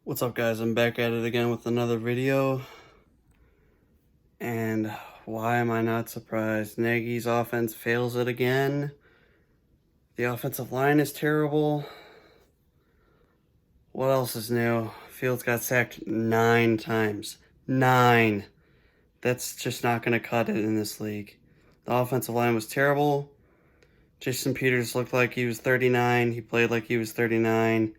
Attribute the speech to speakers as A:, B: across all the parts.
A: What's up, guys? I'm back at it again with another video. And why am I not surprised? Nagy's offense fails it again. The offensive line is terrible. What else is new? Fields got sacked 9 times. 9. That's just not going to cut it in this league. The offensive line was terrible. Jason Peters looked like he was 39. He played like he was 39.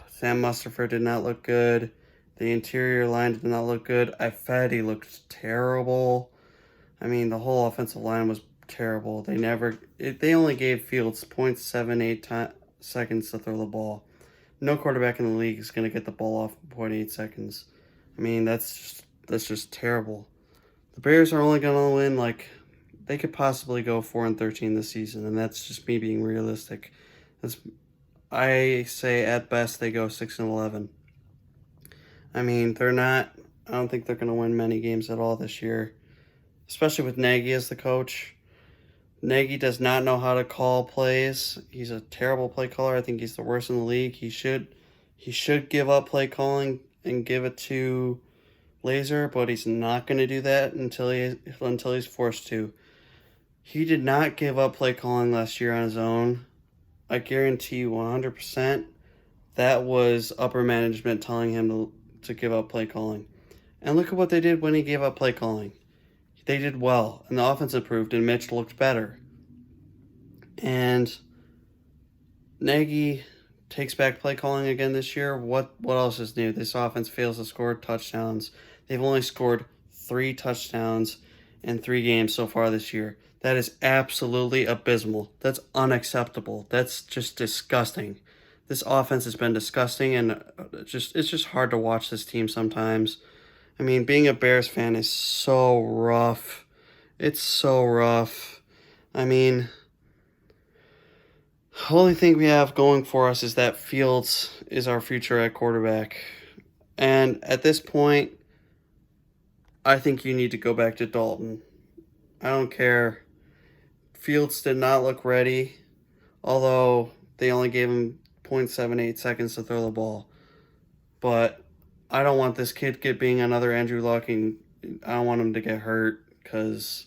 A: Sam Mustipher did not look good. The interior line did not look good. Ifedi looked terrible. I mean, the whole offensive line was terrible. They only gave Fields 0.78 seconds to throw the ball. No quarterback in the league is going to get the ball off in 0.8 seconds. I mean, that's just terrible. The Bears are only going to win, they could possibly go 4-13 this season, and that's just me being realistic. I say at best they go 6-11. I mean, I don't think they're going to win many games at all this year, especially with Nagy as the coach. Nagy does not know how to call plays. He's a terrible play caller. I think he's the worst in the league. He should give up play calling and give it to Laser, but he's not going to do that until he's forced to. He did not give up play calling last year on his own. I guarantee you 100% that was upper management telling him to give up play calling. And look at what they did when he gave up play calling. They did well, and the offense improved, and Mitch looked better. And Nagy takes back play calling again this year. What else is new? This offense fails to score touchdowns. They've only scored 3 touchdowns in 3 games so far this year. That is absolutely abysmal. That's unacceptable. That's just disgusting. This offense has been disgusting, and it's just hard to watch this team sometimes. I mean, being a Bears fan is so rough. It's so rough. I mean, the only thing we have going for us is that Fields is our future at quarterback. And at this point, I think you need to go back to Dalton. I don't care. Fields did not look ready, although they only gave him 0.78 seconds to throw the ball. But I don't want this kid being another Andrew Luck, and I don't want him to get hurt because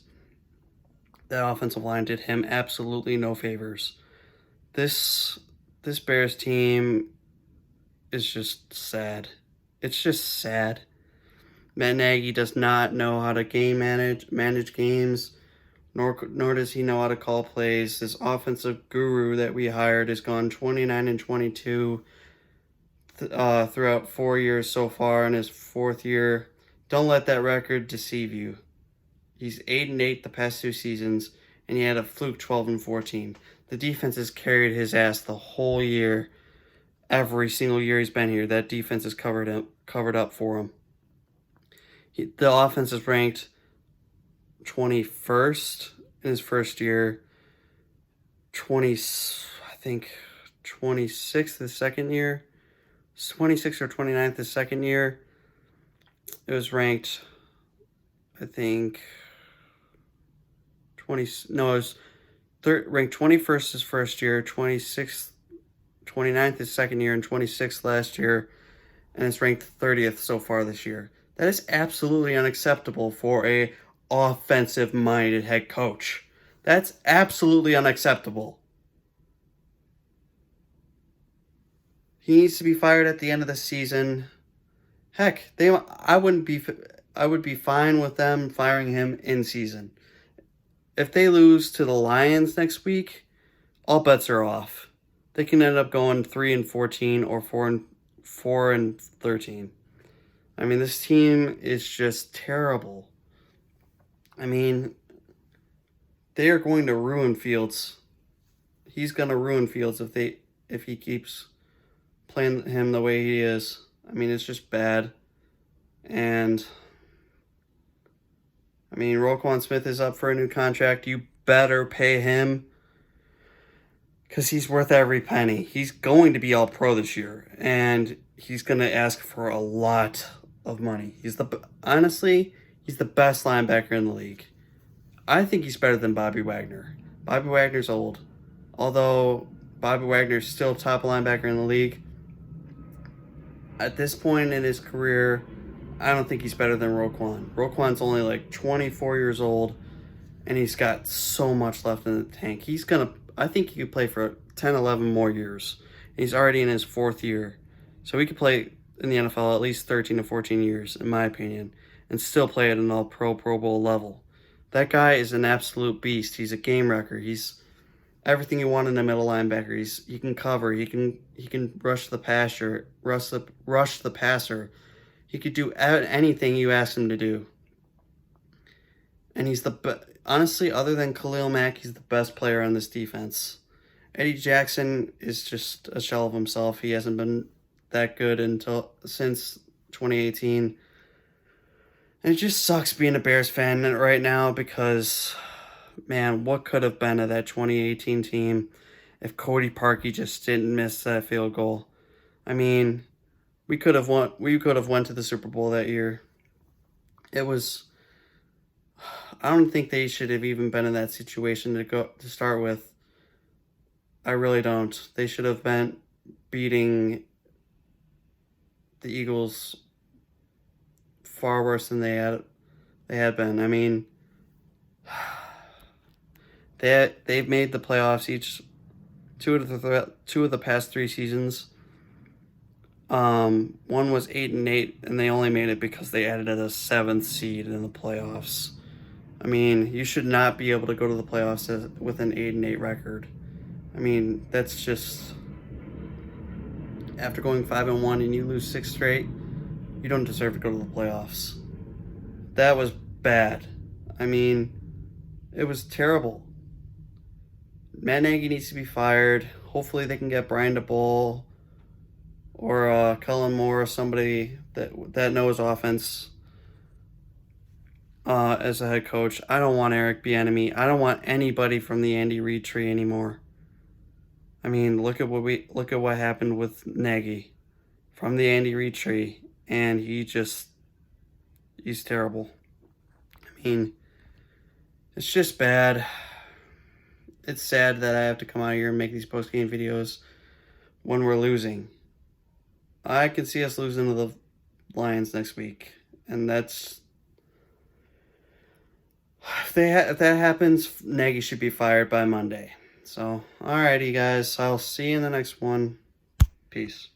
A: that offensive line did him absolutely no favors. This Bears team is just sad. It's just sad. Matt Nagy does not know how to manage games, nor does he know how to call plays. This offensive guru that we hired has gone 29-22 throughout 4 years so far in his 4th year. Don't let that record deceive you. He's 8-8 the past 2 seasons, and he had a fluke 12-14. The defense has carried his ass the whole year. Every single year he's been here, that defense is covered up for him. The offense is ranked 21st in his first year, 26th the second year, 26th or 29th the second year. It was ranked, I think, ranked 21st his first year, 26th, 29th his second year, and 26th last year, and it's ranked 30th so far this year. That is absolutely unacceptable for a offensive-minded head coach. That's absolutely unacceptable. He needs to be fired at the end of the season. Heck, I would be fine with them firing him in season. If they lose to the Lions next week, all bets are off. They can end up going 3-14 or 4-13. I mean, this team is just terrible. I mean, they are going to ruin Fields. He's going to ruin Fields if he keeps playing him the way he is. I mean, it's just bad. And I mean, Roquan Smith is up for a new contract. You better pay him because he's worth every penny. He's going to be all pro this year, and he's going to ask for a lot of money. Honestly, he's the best linebacker in the league. I think he's better than Bobby Wagner. Bobby Wagner's old. Although Bobby Wagner's still top linebacker in the league, At this point in his career, I don't think he's better than Roquan. Roquan's only like 24 years old, and he's got so much left in the tank. I think he could play for 10, 11 more years. He's already in his 4th year. So he could play in the NFL at least 13 to 14 years, in my opinion, and still play at an all-pro, Pro Bowl level. That guy is an absolute beast. He's a game wrecker. He's everything you want in a middle linebacker. He can cover. He can rush the passer. Rush the passer. He could do anything you ask him to do. And he's honestly, other than Khalil Mack, he's the best player on this defense. Eddie Jackson is just a shell of himself. He hasn't been that good since 2018. And it just sucks being a Bears fan right now because, man, what could have been of that 2018 team if Cody Parkey just didn't miss that field goal? I mean, we could have won. We could have went to the Super Bowl that year. It was. I don't think they should have even been in that situation to start with. I really don't. They should have been beating the Eagles far worse than they had been. I mean, they've made the playoffs two of the past 3 seasons. One was 8-8, and they only made it because they added a 7th seed in the playoffs. I mean, you should not be able to go to the playoffs with an 8-8 record. I mean, that's just, after going 5-1 and you lose 6 straight, you don't deserve to go to the playoffs. That was bad. I mean, it was terrible. Matt Nagy needs to be fired. Hopefully they can get Brian DeBoll or Kellen Moore, or somebody that knows offense as a head coach. I don't want Eric Bieniemy. I don't want anybody from the Andy Reid tree anymore. I mean, look at what happened with Nagy from the Andy Reid tree, and he's terrible. I mean, it's just bad. It's sad that I have to come out here and make these post-game videos when we're losing. I can see us losing to the Lions next week, and if that happens, Nagy should be fired by Monday. So, alrighty, guys. I'll see you in the next one. Peace.